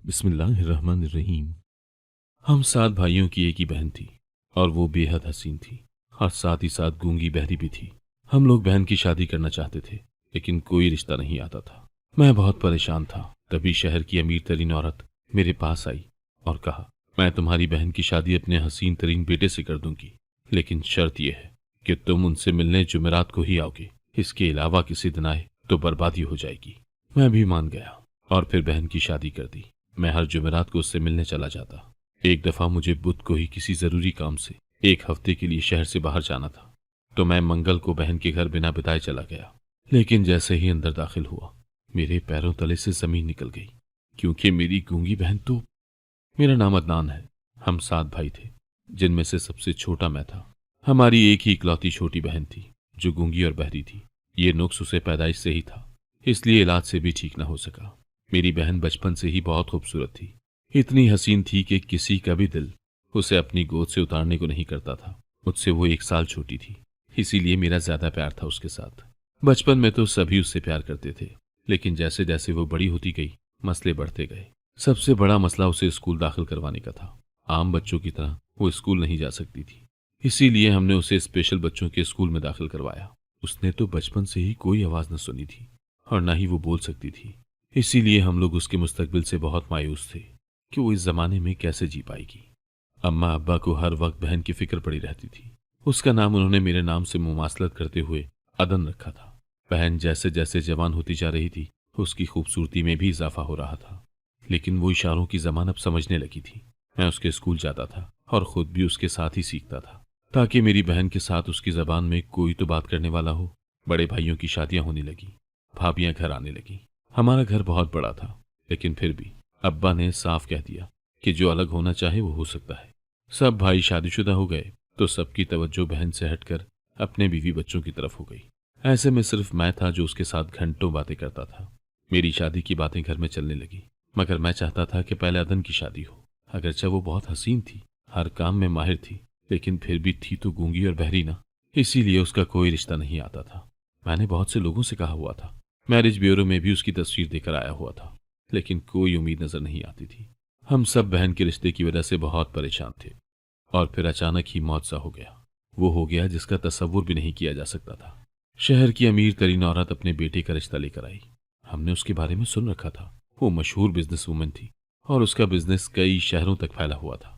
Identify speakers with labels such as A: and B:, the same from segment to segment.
A: बिस्मिल्लाहिर्रहमानिर्रहीम। हम 7 भाइयों की एक ही बहन थी और वो बेहद हसीन थी और साथ ही साथ गूंगी बहरी भी थी। हम लोग बहन की शादी करना चाहते थे लेकिन कोई रिश्ता नहीं आता था। मैं बहुत परेशान था। तभी शहर की अमीर तरीन औरत मेरे पास आई और कहा, मैं तुम्हारी बहन की शादी अपने हसीन तरीन बेटे से कर दूंगी, लेकिन शर्त यह है कि तुम उनसे मिलने जुमेरात को ही आओगे। इसके अलावा किसी दिन आए तो बर्बादी हो जाएगी। मैं भी मान गया और फिर बहन की शादी कर दी। मैं हर जुमेरात को उससे मिलने चला जाता। एक दफा मुझे बुध को ही किसी जरूरी काम से 1 हफ्ते के लिए शहर से बाहर जाना था, तो मैं मंगल को बहन के घर बिना बिताए चला गया। लेकिन जैसे ही अंदर दाखिल हुआ, मेरे पैरों तले से जमीन निकल गई, क्योंकि मेरी गूंगी बहन तो। मेरा नाम अदनान है। हम 7 भाई थे, जिनमें से सबसे छोटा मैं था। हमारी एक ही इकलौती छोटी बहन थी जो गूंगी और बहरी थी। ये नुक्स उसे पैदाइश से ही था, इसलिए इलाज से भी ठीक न हो सका। मेरी बहन बचपन से ही बहुत खूबसूरत थी। इतनी हसीन थी कि किसी का भी दिल उसे अपनी गोद से उतारने को नहीं करता था। मुझसे वो 1 साल छोटी थी, इसीलिए मेरा ज्यादा प्यार था उसके साथ। बचपन में तो सभी उससे प्यार करते थे, लेकिन जैसे जैसे वो बड़ी होती गई, मसले बढ़ते गए। सबसे बड़ा मसला उसे स्कूल दाखिल करवाने का था। आम बच्चों की तरह वो स्कूल नहीं जा सकती थी, इसीलिए हमने उसे स्पेशल बच्चों के स्कूल में दाखिल करवाया। उसने तो बचपन से ही कोई आवाज न सुनी थी और न ही वो बोल सकती थी, इसीलिए हम लोग उसके मुस्तकबिल से बहुत मायूस थे कि वो इस जमाने में कैसे जी पाएगी। अम्मा अब्बा को हर वक्त बहन की फिक्र पड़ी रहती थी। उसका नाम उन्होंने मेरे नाम से मुमासलत करते हुए अदन रखा था। बहन जैसे जैसे जवान होती जा रही थी, उसकी खूबसूरती में भी इजाफा हो रहा था, लेकिन वो इशारों की जबान अब समझने लगी थी। मैं उसके स्कूल जाता था और खुद भी उसके साथ ही सीखता था, ताकि मेरी बहन के साथ उसकी जबान में कोई तो बात करने वाला हो। बड़े भाइयों की शादियां होने लगी, भाभियां घर आने लगी। हमारा घर बहुत बड़ा था, लेकिन फिर भी अब्बा ने साफ कह दिया कि जो अलग होना चाहे वो हो सकता है। सब भाई शादीशुदा हो गए तो सबकी तवज्जो बहन से हटकर अपने बीवी बच्चों की तरफ हो गई। ऐसे में सिर्फ मैं था जो उसके साथ घंटों बातें करता था। मेरी शादी की बातें घर में चलने लगी, मगर मैं चाहता था कि पहले अदन की शादी हो। अगरचे वो बहुत हसीन थी, हर काम में माहिर थी, लेकिन फिर भी थी तो गूंगी और बहरी ना, इसीलिए उसका कोई रिश्ता नहीं आता था। मैंने बहुत से लोगों से कहा हुआ था, मैरिज ब्यूरो में भी उसकी तस्वीर देकर आया हुआ था, लेकिन कोई उम्मीद नजर नहीं आती थी। हम सब बहन के रिश्ते की वजह से बहुत परेशान थे। और फिर अचानक ही मौत सा हो गया। वो हो गया जिसका तसव्वुर भी नहीं किया जा सकता था। शहर की अमीर तरीन औरत अपने बेटे का रिश्ता लेकर आई। हमने उसके बारे में सुन रखा था। वो मशहूर बिजनेस वूमन थी और उसका बिजनेस कई शहरों तक फैला हुआ था।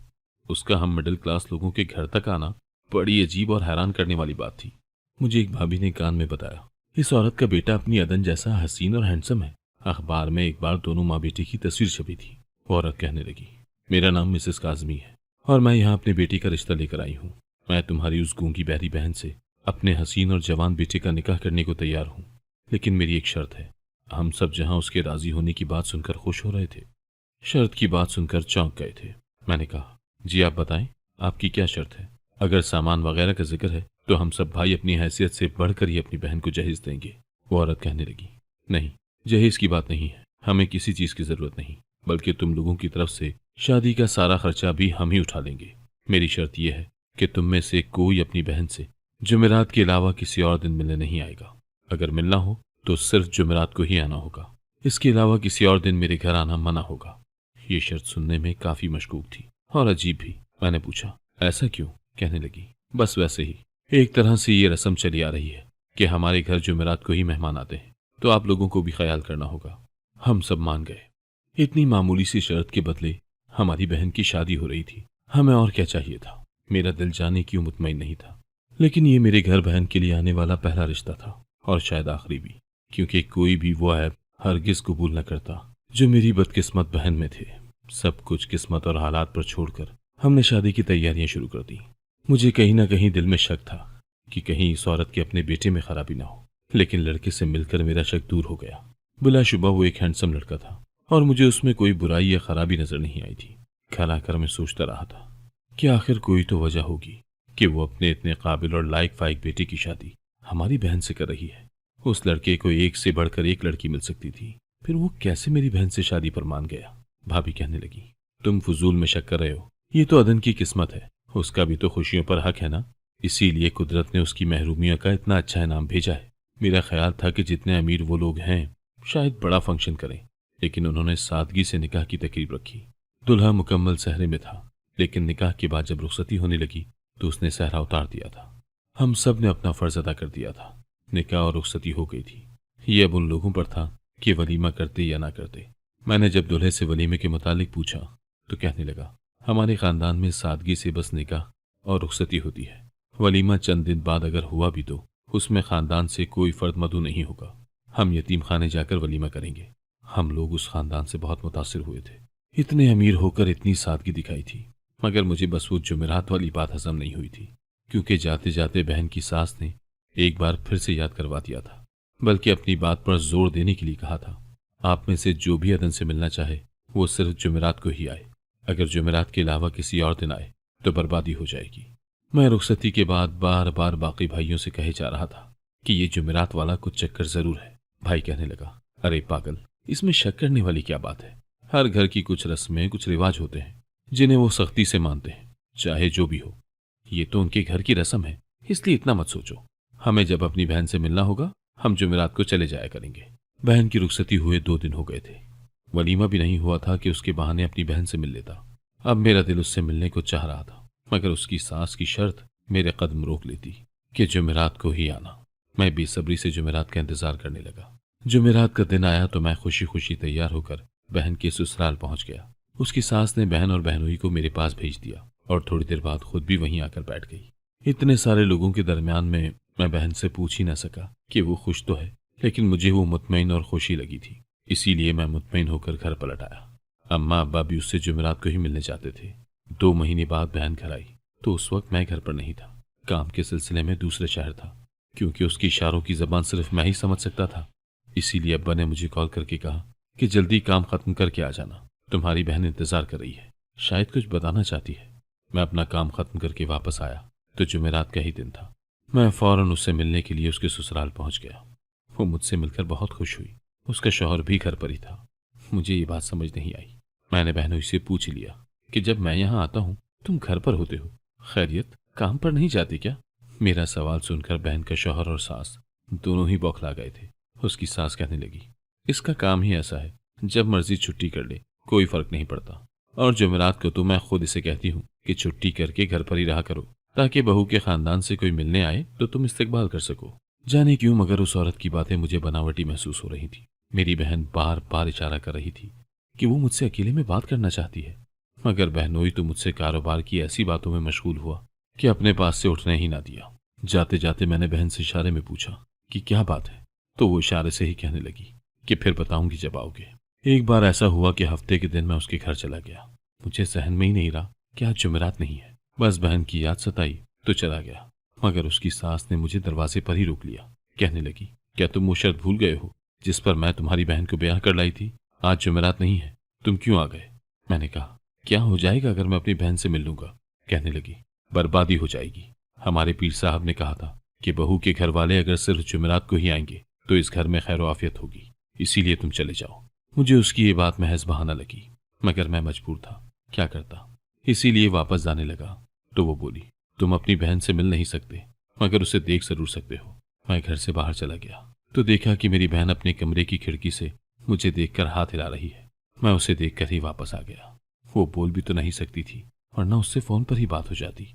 A: उसका हम मिडिल क्लास लोगों के घर तक आना बड़ी अजीब और हैरान करने वाली बात थी। मुझे एक भाभी ने कान में बताया, इस औरत का बेटा अपनी अदन जैसा हसीन और हैंडसम है। अखबार में एक बार दोनों माँ बेटी की तस्वीर छपी थी। वो औरत कहने लगी, मेरा नाम मिसेस काजमी है और मैं यहाँ अपने बेटी का रिश्ता लेकर आई हूँ। मैं तुम्हारी उस गूंगी बहरी बहन से अपने हसीन और जवान बेटे का निकाह करने को तैयार हूँ, लेकिन मेरी एक शर्त है। हम सब जहाँ उसके राजी होने की बात सुनकर खुश हो रहे थे, शर्त की बात सुनकर चौंक गए थे। मैंने कहा, जी आप बताएं, आपकी क्या शर्त है? अगर सामान वगैरह का जिक्र है तो हम सब भाई अपनी हैसियत से बढ़कर ही अपनी बहन को जहेज देंगे। वो औरत कहने लगी, नहीं, जहेज की बात नहीं है, हमें किसी चीज की जरूरत नहीं, बल्कि तुम लोगों की तरफ से शादी का सारा खर्चा भी हम ही उठा लेंगे। मेरी शर्त यह है कि तुम में से कोई अपनी बहन से जुमेरात के अलावा किसी और दिन मिलने नहीं आएगा। अगर मिलना हो तो सिर्फ जुमेरात को ही आना होगा। इसके अलावा किसी और दिन मेरे घर आना मना होगा। ये शर्त सुनने में काफी मशकूक थी और अजीब भी। मैंने पूछा, ऐसा क्यों? कहने लगी, बस वैसे ही। एक तरह से ये रस्म चली आ रही है कि हमारे घर जुमेरात को ही मेहमान आते हैं, तो आप लोगों को भी ख्याल करना होगा। हम सब मान गए। इतनी मामूली सी शर्त के बदले हमारी बहन की शादी हो रही थी। हमें और क्या चाहिए था? मेरा दिल जाने क्यों मुतमईन नहीं था, लेकिन ये मेरे घर बहन के लिए आने वाला पहला रिश्ता था और शायद आखिरी भी, क्योंकि कोई भी वो ऐब हरगिज कबूल न करता जो मेरी बदकिस्मत बहन में थे। सब कुछ किस्मत और हालात पर छोड़कर हमने शादी की तैयारियां शुरू कर दी। मुझे कहीं ना कहीं दिल में शक था कि कहीं इस औरत के अपने बेटे में खराबी ना हो, लेकिन लड़के से मिलकर मेरा शक दूर हो गया। बिलाशुबा वो एक हैंडसम लड़का था और मुझे उसमें कोई बुराई या खराबी नजर नहीं आई थी। घर आकर मैं सोचता रहा था कि आखिर कोई तो वजह होगी कि वो अपने इतने काबिल और लायक फाइक बेटे की शादी हमारी बहन से कर रही है। उस लड़के को एक से बढ़कर एक लड़की मिल सकती थी, फिर वो कैसे मेरी बहन से शादी पर मान गया? भाभी कहने लगी, तुम फजूल में शक कर रहे हो। ये तो अदन की किस्मत है, उसका भी तो खुशियों पर हक है ना, इसीलिए कुदरत ने उसकी महरूमियों का इतना अच्छा इनाम भेजा है। मेरा ख्याल था कि जितने अमीर वो लोग हैं शायद बड़ा फंक्शन करें, लेकिन उन्होंने सादगी से निकाह की तकरीब रखी। दुल्हा मुकम्मल सहरे में था, लेकिन निकाह के बाद जब रुखसती होने लगी तो उसने सहरा उतार दिया था। हम सब ने अपना फर्ज अदा कर दिया था। निकाह और रुखसती हो गई थी। ये अब उन लोगों पर था कि वलीमा करते या ना करते। मैंने जब दूल्हे से वलीमे के मुतालिक पूछा तो कहने लगा, हमारे खानदान में सादगी से बस निकाह और रुखसती होती है। वलीमा चंद दिन बाद अगर हुआ भी तो उसमें खानदान से कोई फर्द मदऊ नहीं होगा। हम यतीम खाने जाकर वलीमा करेंगे। हम लोग उस खानदान से बहुत मुतासिर हुए थे। इतने अमीर होकर इतनी सादगी दिखाई थी, मगर मुझे बस वो जुमेरात वाली बात हजम नहीं हुई थी, क्योंकि जाते जाते बहन की सास ने एक बार फिर से याद करवा दिया था, बल्कि अपनी बात पर जोर देने के लिए कहा था, आप में से जो भी अदन से मिलना चाहे वो सिर्फ जुमेरात को ही आए। अगर जुमेरात के अलावा किसी और दिन आए तो बर्बादी हो जाएगी। मैं रुखसती के बाद बार बार बाकी भाइयों से कहे जा रहा था कि ये जुमेरात वाला कुछ चक्कर जरूर है। भाई कहने लगा, अरे पागल, इसमें शक करने वाली क्या बात है। हर घर की कुछ रस्में, कुछ रिवाज होते हैं जिन्हें वो सख्ती से मानते हैं, चाहे जो भी हो। ये तो उनके घर की रस्म है, इसलिए इतना मत सोचो। हमें जब अपनी बहन से मिलना होगा हम जुमेरात को चले जाया करेंगे। बहन की रुखसती हुए 2 दिन हो गए थे। वलीमा भी नहीं हुआ था कि उसके बहाने अपनी बहन से मिल लेता। अब मेरा दिल उससे मिलने को चाह रहा था, मगर उसकी सास की शर्त मेरे कदम रोक लेती कि जुमेरात को ही आना। मैं बेसब्री से जुमेरात का इंतजार करने लगा। जुमेरात का दिन आया तो मैं खुशी खुशी तैयार होकर बहन के ससुराल पहुंच गया। उसकी सास ने बहन और बहनोई को मेरे पास भेज दिया और थोड़ी देर बाद खुद भी वहीं आकर बैठ गई। इतने सारे लोगों के दरमियान में मैं बहन से पूछ ही न सका कि वो खुश तो है, लेकिन मुझे वो मुतमईन और खुशी लगी थी, इसीलिए मैं मुतमईन होकर घर पलट आया। अम्मा अब्बा भी उससे जुमेरात को ही मिलने जाते थे। 2 महीने बाद बहन घर आई तो उस वक्त मैं घर पर नहीं था, काम के सिलसिले में दूसरे शहर था। क्योंकि उसकी इशारों की जबान सिर्फ मैं ही समझ सकता था, इसीलिए अब्बा ने मुझे कॉल करके कहा कि जल्दी काम खत्म करके आ जाना, तुम्हारी बहन इंतजार कर रही है, शायद कुछ बताना चाहती है। मैं अपना काम खत्म करके वापस आया तो जुमेरात का ही दिन था। मैं फौरन उससे मिलने के लिए उसके ससुराल पहुंच गया। वो मुझसे मिलकर बहुत खुश हुई। उसका शौहर भी घर पर ही था। मुझे ये बात समझ नहीं आई। मैंने बहनों से पूछ लिया कि जब मैं यहाँ आता हूँ तुम घर पर होते हो, खैरियत, काम पर नहीं जाती क्या? मेरा सवाल सुनकर बहन का शौहर और सास दोनों ही बौखला गए थे। उसकी सास कहने लगी, इसका काम ही ऐसा है, जब मर्जी छुट्टी कर ले, कोई फर्क नहीं पड़ता। और जुमेरात को तो मैं खुद इसे कहती हूँ कि छुट्टी करके घर पर ही रहा करो, ताकि बहू के खानदान से कोई मिलने आए तो तुम इस्तकबाल कर सको। जाने क्यों मगर उस औरत की बातें मुझे बनावटी महसूस हो रही थी। मेरी बहन बार बार इशारा कर रही थी कि वो मुझसे अकेले में बात करना चाहती है, मगर बहनोई तो मुझसे कारोबार की ऐसी बातों में मशगूल हुआ कि अपने पास से उठने ही ना दिया। जाते जाते मैंने बहन से इशारे में पूछा कि क्या बात है, तो वो इशारे से ही कहने लगी कि फिर बताऊंगी जब आओगे। एक बार ऐसा हुआ कि हफ्ते के दिन मैं उसके घर चला गया। मुझे सहन में ही नहीं रहा कि आज जुमेरात नहीं है। बस बहन की याद सताई तो चला गया, मगर उसकी सास ने मुझे दरवाजे पर ही रोक लिया। कहने लगी, क्या तुम वो शर्त भूल गए हो जिस पर मैं तुम्हारी बहन को ब्याह कर लाई थी? आज जुमेरात नहीं है, तुम क्यों आ गए? मैंने कहा, क्या हो जाएगा अगर मैं अपनी बहन से मिल लूंगा? कहने लगी, बर्बादी हो जाएगी। हमारे पीर साहब ने कहा था कि बहू के घर वाले अगर सिर्फ जुमेरात को ही आएंगे तो इस घर में खैर आफियत होगी, इसीलिए तुम चले जाओ। मुझे उसकी ये बात महज बहाना लगी, मगर मैं मजबूर था, क्या करता। इसीलिए वापस जाने लगा तो वो बोली, तुम अपनी बहन से मिल नहीं सकते, मगर उसे देख जरूर सकते हो। मैं घर से बाहर चला गया तो देखा कि मेरी बहन अपने कमरे की खिड़की से मुझे देखकर हाथ हिला रही है। मैं उसे देखकर ही वापस आ गया। वो बोल भी तो नहीं सकती थी, वरना उससे फोन पर ही बात हो जाती।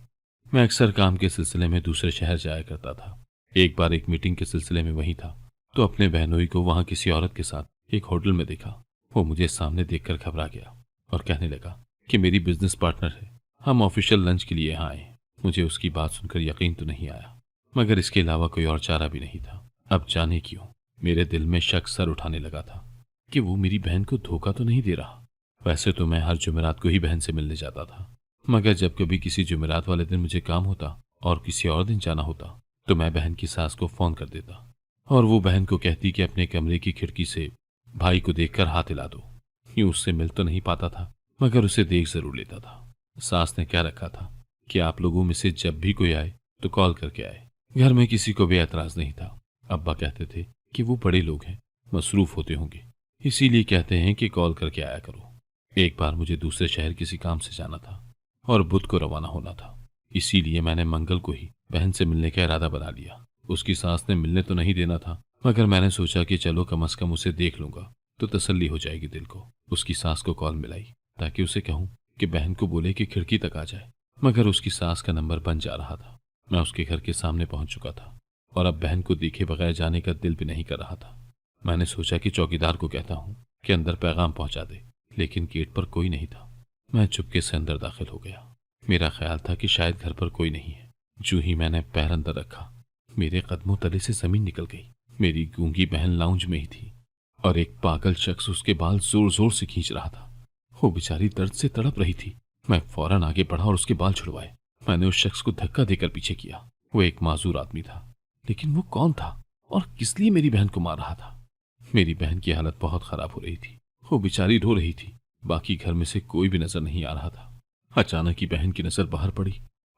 A: मैं अक्सर काम के सिलसिले में दूसरे शहर जाया करता था। एक बार एक मीटिंग के सिलसिले में वहीं था तो अपने बहनोई को वहां किसी औरत के साथ एक होटल में देखा। वो मुझे सामने देखकर घबरा गया और कहने लगा कि मेरी बिजनेस पार्टनर है, हम ऑफिशियल लंच के लिए यहाँ आए। मुझे उसकी बात सुनकर यकीन तो नहीं आया, मगर इसके अलावा कोई और चारा भी नहीं था। अब जाने क्यों मेरे दिल में शक सर उठाने लगा था कि वो मेरी बहन को धोखा तो नहीं दे रहा। वैसे तो मैं हर जुमेरात को ही बहन से मिलने जाता था, मगर जब कभी किसी जुमेरात वाले दिन मुझे काम होता और किसी और दिन जाना होता तो मैं बहन की सास को फोन कर देता और वो बहन को कहती कि अपने कमरे की खिड़की से भाई को देखकर हाथ हिला दो। यूं उससे मिल तो नहीं पाता था, मगर उसे देख जरूर लेता था। सास ने क्या रखा था कि आप लोगों में से जब भी कोई आए तो कॉल करके आए। घर में किसी को भी एतराज नहीं था। अब्बा कहते थे कि वो बड़े लोग हैं, मसरूफ होते होंगे, इसीलिए कहते हैं कि कॉल करके आया करो। एक बार मुझे दूसरे शहर किसी काम से जाना था और बुध को रवाना होना था, इसीलिए मैंने मंगल को ही बहन से मिलने का इरादा बना लिया। उसकी सास ने मिलने तो नहीं देना था, मगर मैंने सोचा कि चलो कम से कम उसे देख लूंगा। तो तसल्ली हो जाएगी दिल को। उसकी सास को कॉल मिलाई ताकि उसे कहूं कि बहन को बोले कि खिड़की तक आ जाए, मगर उसकी सास का नंबर बन जा रहा था। मैं उसके घर के सामने पहुंच चुका था और अब बहन को देखे बगैर जाने का दिल भी नहीं कर रहा था। मैंने सोचा कि चौकीदार को कहता हूं कि अंदर पैगाम पहुंचा दे, लेकिन गेट पर कोई नहीं था। मैं चुपके से अंदर दाखिल हो गया। मेरा ख्याल था कि शायद घर पर कोई नहीं है। जो ही मैंने पैर अंदर रखा, मेरे कदमों तले से जमीन निकल गई। मेरी गूंगी बहन लाउंज में ही थी और एक पागल शख्स उसके बाल जोर जोर से खींच रहा था। वो बेचारी दर्द से तड़प रही थी। मैं फौरन आगे बढ़ा और उसके बाल छुड़वाए। मैंने उस शख्स को धक्का देकर पीछे किया। वो एक माजूर आदमी था, लेकिन वो कौन था और किस लिए मेरी बहन को मार रहा था? मेरी बहन की हालत बहुत खराब हो रही थी। वो बेचारी रो रही थी। बाकी घर में से कोई भी नजर नहीं आ रहा था। अचानक ही बहन की नजर बाहर पड़ी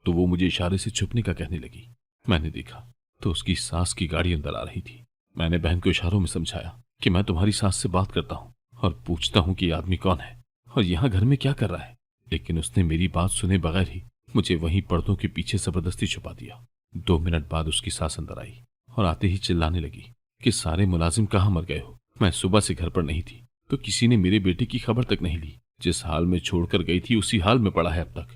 A: तो वो मुझे इशारे से छुपने का कहने लगी। मैंने देखा तो उसकी सास की गाड़ी अंदर आ रही थी। मैंने बहन को इशारों में समझाया कि मैं तुम्हारी सास से बात करता हूँ और पूछता हूँ कि ये आदमी कौन है और यहाँ घर में क्या कर रहा है, लेकिन उसने मेरी बात सुने बगैर ही मुझे वहीं पर्दों के पीछे जबरदस्ती छुपा दिया। 2 मिनट बाद उसकी सास अंदर आई और आते ही चिल्लाने लगी कि सारे मुलाजिम कहाँ मर गए हो। मैं सुबह से घर पर नहीं थी तो किसी ने मेरे बेटे की खबर तक नहीं ली। जिस हाल में छोड़कर गई थी उसी हाल में पड़ा है अब तक।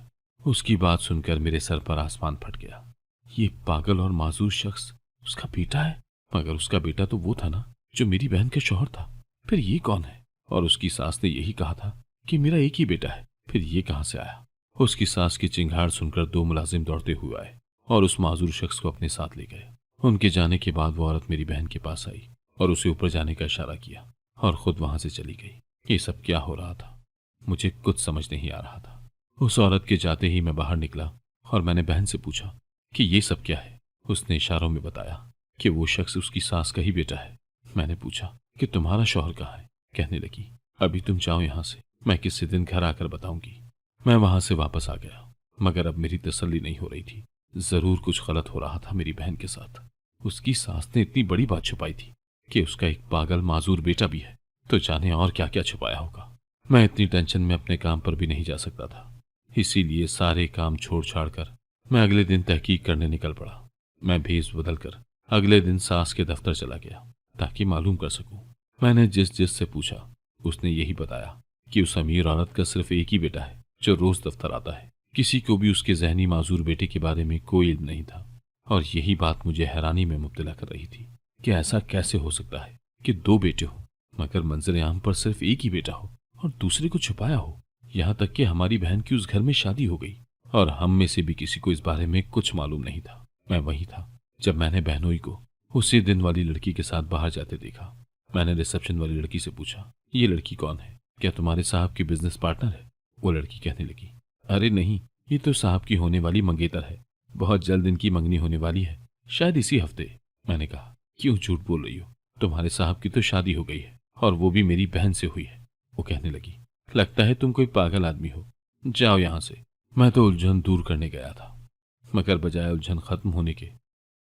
A: उसकी बात सुनकर मेरे सर पर आसमान फट गया। ये पागल और माजूर शख्स उसका बेटा है, मगर उसका बेटा तो वो था ना जो मेरी बहन का शौहर था। फिर ये कौन है? और उसकी सास ने यही कहा था कि मेरा एक ही बेटा है, फिर ये कहां से आया? उसकी सास की चिंगाड़ सुनकर 2 मुलाजिम दौड़ते हुए आए और उस माजूर शख्स को अपने साथ ले गए। उनके जाने के बाद वो औरत मेरी बहन के पास आई और उसे ऊपर जाने का इशारा किया और खुद वहां से चली गई। ये सब क्या हो रहा था मुझे कुछ समझ नहीं आ रहा था। उस औरत के जाते ही मैं बाहर निकला और मैंने बहन से पूछा कि ये सब क्या है। उसने इशारों में बताया कि वो शख्स उसकी सास का ही बेटा है। मैंने पूछा कि तुम्हारा शौहर कहाँ है? कहने लगी अभी तुम जाओ यहाँ से, मैं किसी दिन घर आकर बताऊंगी। मैं वहां से वापस आ गया, मगर अब मेरी तसल्ली नहीं हो रही थी। जरूर कुछ गलत हो रहा था मेरी बहन के साथ। उसकी सास ने इतनी बड़ी बात छुपाई थी कि उसका एक पागल माजूर बेटा भी है, तो जाने और क्या क्या छुपाया होगा। मैं इतनी टेंशन में अपने काम पर भी नहीं जा सकता था, इसीलिए सारे काम छोड़ छाड़ कर मैं अगले दिन तहकीक करने निकल पड़ा। मैं भेस बदल कर अगले दिन सास के दफ्तर चला गया ताकि मालूम कर सकूं। मैंने जिस से पूछा उसने यही बताया कि उस अमीर औरत का सिर्फ एक ही बेटा है जो रोज दफ्तर आता है। किसी को भी उसके जहनी माजूर बेटे के बारे में कोई इल्म नहीं था और यही बात मुझे हैरानी में मुब्तला कर रही थी कि ऐसा कैसे हो सकता है कि 2 बेटे हो मगर मंजर आम पर सिर्फ एक ही बेटा हो और दूसरे को छुपाया हो। यहाँ तक कि हमारी बहन की उस घर में शादी हो गई और हम में से भी किसी को इस बारे में कुछ मालूम नहीं था। मैं वही था जब मैंने बहनोई को उसी दिन वाली लड़की के साथ बाहर जाते देखा। मैंने रिसेप्शन वाली लड़की से पूछा ये लड़की कौन है? क्या तुम्हारे साहब की बिजनेस पार्टनर है? वो लड़की कहने लगी अरे नहीं, ये तो साहब की होने वाली मंगेतर है। बहुत जल्द इनकी मंगनी होने वाली है, शायद इसी हफ्ते। मैंने कहा क्यों झूठ बोल रही हो? तुम्हारे साहब की तो शादी हो गई है और वो भी मेरी बहन से हुई है। वो कहने लगी लगता है तुम कोई पागल आदमी हो, जाओ यहां से। मैं तो उलझन दूर करने गया था, मगर बजाय उलझन खत्म होने के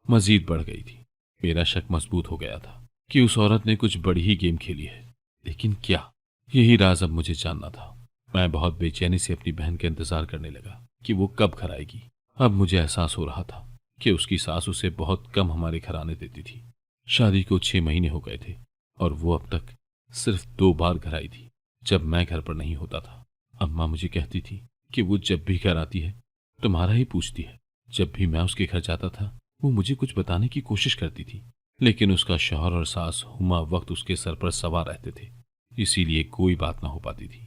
A: मजीद बढ़ गई थी। मेरा शक मजबूत हो गया था कि उस औरत ने कुछ बड़ी ही गेम खेली है, लेकिन क्या? यही राज अब मुझे जानना था। मैं बहुत बेचैनी से अपनी बहन का इंतजार करने लगा कि वो कब घर आएगी। अब मुझे एहसास हो रहा था कि उसकी सास उसे बहुत कम हमारे घर आने देती थी। शादी को 6 महीने हो गए थे और वो अब तक सिर्फ 2 बार घर आई थी जब मैं घर पर नहीं होता था। अम्मा मुझे कहती थी कि वो जब भी घर आती है तुम्हारा ही पूछती है। जब भी मैं उसके घर जाता था वो मुझे कुछ बताने की कोशिश करती थी, लेकिन उसका शौहर और सास हुमा वक्त उसके सर पर सवार रहते थे, इसीलिए कोई बात ना हो पाती थी।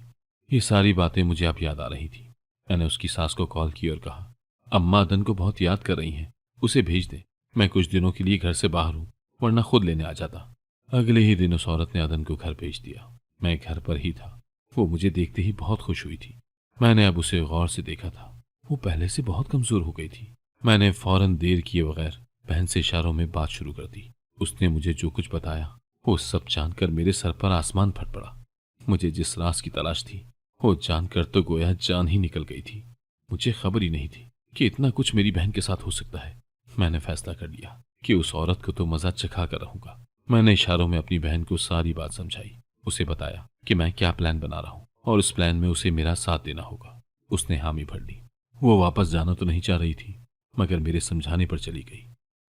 A: ये सारी बातें मुझे अब याद आ रही थी। मैंने उसकी सास को कॉल की और कहा अम्मा अदन को बहुत याद कर रही हैं, उसे भेज दे। मैं कुछ दिनों के लिए घर से बाहर हूं, वरना खुद लेने आ जाता। अगले ही दिन उस औरत ने अदन को घर भेज दिया। मैं घर पर ही था। वो मुझे देखते ही बहुत खुश हुई थी। मैंने अब उसे गौर से देखा था। वो पहले से बहुत कमजोर हो गई थी। मैंने फौरन देर किए बगैर बहन से इशारों में बात शुरू कर दी। उसने मुझे जो कुछ बताया वो सब जानकर मेरे सर पर आसमान फट पड़ा। मुझे जिस राज की तलाश थी वो जानकर तो गोया जान ही निकल गई थी। मुझे खबर ही नहीं थी कि इतना कुछ मेरी बहन के साथ हो सकता है। मैंने फैसला कर लिया कि उस औरत को तो मजा चखा कर रहूंगा। मैंने इशारों में अपनी बहन को सारी बात समझाई। उसे बताया कि मैं क्या प्लान बना रहा हूँ और उस प्लान में उसे मेरा साथ देना होगा। उसने हामी भर ली। वो वापस जाना तो नहीं चाह रही थी, मगर मेरे समझाने पर चली गई।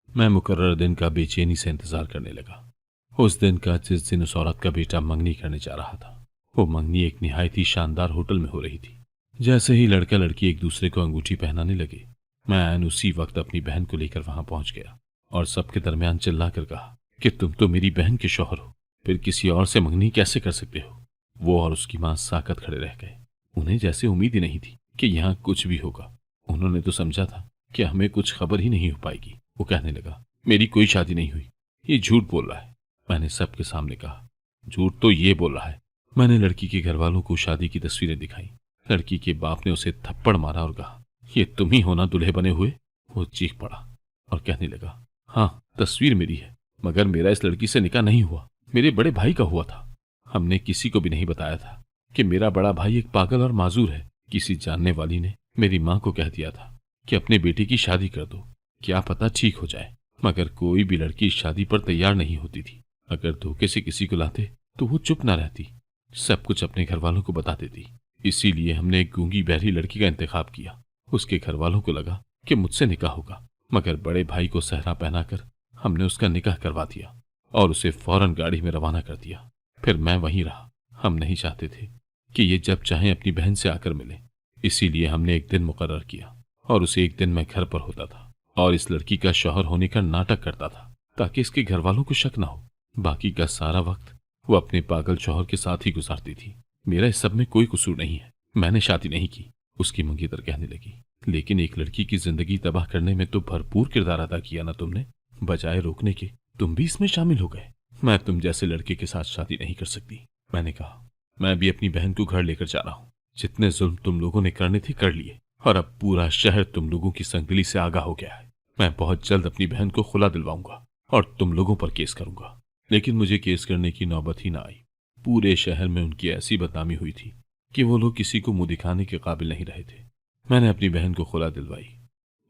A: मैं मुकर्रर दिन का बेचैनी से इंतजार करने लगा। उस दिन का जिस दिन उस औरत का बेटा मंगनी करने जा रहा था, वो मंगनी एक निहायत ही शानदार होटल में हो रही थी। जैसे ही लड़का लड़की एक दूसरे को अंगूठी पहनाने लगे, मैं ऐन उसी वक्त अपनी बहन को लेकर वहां पहुंच गया और सबके दरमियान चिल्लाकर कहा कि तुम तो मेरी बहन के शौहर हो, फिर किसी और से मंगनी कैसे कर सकते हो। वो और उसकी मां साकत खड़े रह गए। उन्हें जैसे उम्मीद ही नहीं थी कि यहाँ कुछ भी होगा। उन्होंने तो समझा था कि हमें कुछ खबर ही नहीं हो पाएगी। वो कहने लगा, मेरी कोई शादी नहीं हुई, ये झूठ बोल रहा है। मैंने सबके सामने कहा, झूठ तो ये बोल रहा है। मैंने लड़की के घर वालों को शादी की तस्वीरें दिखाई। लड़की के बाप ने उसे थप्पड़ मारा और कहा, ये तुम ही हो ना दूल्हे बने हुए। वो चीख पड़ा और कहने लगा, हाँ तस्वीर मेरी है, मगर मेरा इस लड़की से निकाह नहीं हुआ, मेरे बड़े भाई का हुआ था। हमने किसी को भी नहीं बताया था कि मेरा बड़ा भाई एक पागल और माजूर है। किसी जानने वाली ने मेरी माँ को कह दिया था कि अपने बेटे की शादी कर दो, क्या पता ठीक हो जाए। मगर कोई भी लड़की इस शादी पर तैयार नहीं होती थी। अगर धोखे से किसी को लाते तो वो चुप ना रहती, सब कुछ अपने घर वालों को बता देती। इसीलिए हमने एक गूंगी बहरी लड़की का इंतखाब किया। उसके घर वालों को लगा कि मुझसे निकाह होगा, मगर बड़े भाई को सहरा पहनाकर हमने उसका निकाह करवा दिया और उसे फौरन गाड़ी में रवाना कर दिया। फिर मैं वहीं रहा। हम नहीं चाहते थे कि ये जब चाहे अपनी बहन से आकर मिले, इसीलिए हमने एक दिन मुकर्रर किया और उसे एक दिन मैं घर पर होता था और इस लड़की का शौहर होने का नाटक करता था, ताकि इसके घर वालों को शक ना हो। बाकी का सारा वक्त वो अपने पागल शौहर के साथ ही गुजारती थी। मेरा इस सब में कोई कसूर नहीं है, मैंने शादी नहीं की। उसकी मंगेतर कहने लगी, लेकिन एक लड़की की जिंदगी तबाह करने में तो भरपूर किरदार अदा किया ना तुमने। बजाय रोकने के तुम भी इसमें शामिल हो गए। मैं तुम जैसे लड़के के साथ शादी नहीं कर सकती। मैंने कहा, मैं भी अपनी बहन को घर लेकर जा रहा हूँ। जितने जुल्म तुम लोगों ने करने थे कर लिए, और अब पूरा शहर तुम लोगों की संगदिली से आगाह हो गया है। मैं बहुत जल्द अपनी बहन को खुला दिलवाऊंगा और तुम लोगों पर केस करूंगा। लेकिन मुझे केस करने की नौबत ही ना आई। पूरे शहर में उनकी ऐसी बदनामी हुई थी कि वो लोग किसी को मुंह दिखाने के काबिल नहीं रहे थे। मैंने अपनी बहन को खुला दिलवाई।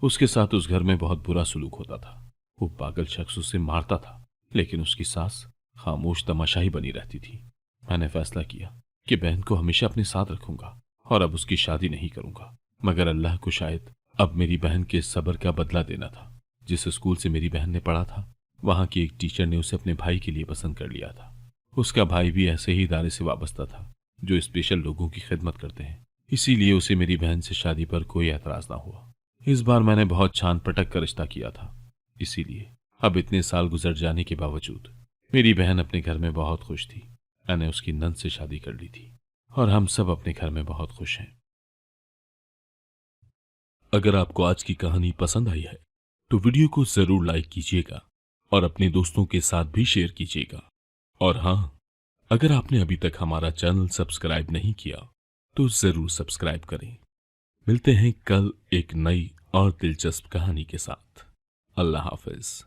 A: उसके साथ उस घर में बहुत बुरा सलूक होता था। वो पागल शख्स उसे मारता था, लेकिन उसकी सास खामोश तमाशाई बनी रहती थी। मैंने फैसला किया कि बहन को हमेशा अपने साथ रखूंगा और अब उसकी शादी नहीं करूंगा। मगर अल्लाह को शायद अब मेरी बहन के सब्र का बदला देना था। जिस स्कूल से मेरी बहन ने पढ़ा था, वहां की एक टीचर ने उसे अपने भाई के लिए पसंद कर लिया था। उसका भाई भी ऐसे ही इदारे से वाबस्ता था जो स्पेशल लोगों की खिदमत करते हैं। इसीलिए उसे मेरी बहन से शादी पर कोई एतराज ना हुआ। इस बार मैंने बहुत छान पटक कर रिश्ता किया था। इसीलिए अब इतने साल गुजर जाने के बावजूद मेरी बहन अपने घर में बहुत खुश थी। मैंने उसकी नंद से शादी कर ली थी और हम सब अपने घर में बहुत खुश हैं। अगर आपको आज की कहानी पसंद आई है तो वीडियो को जरूर लाइक कीजिएगा और अपने दोस्तों के साथ भी शेयर कीजिएगा। और हाँ, अगर आपने अभी तक हमारा चैनल सब्सक्राइब नहीं किया तो जरूर सब्सक्राइब करें। मिलते हैं कल एक नई और दिलचस्प कहानी के साथ। अल्लाह हाफिज।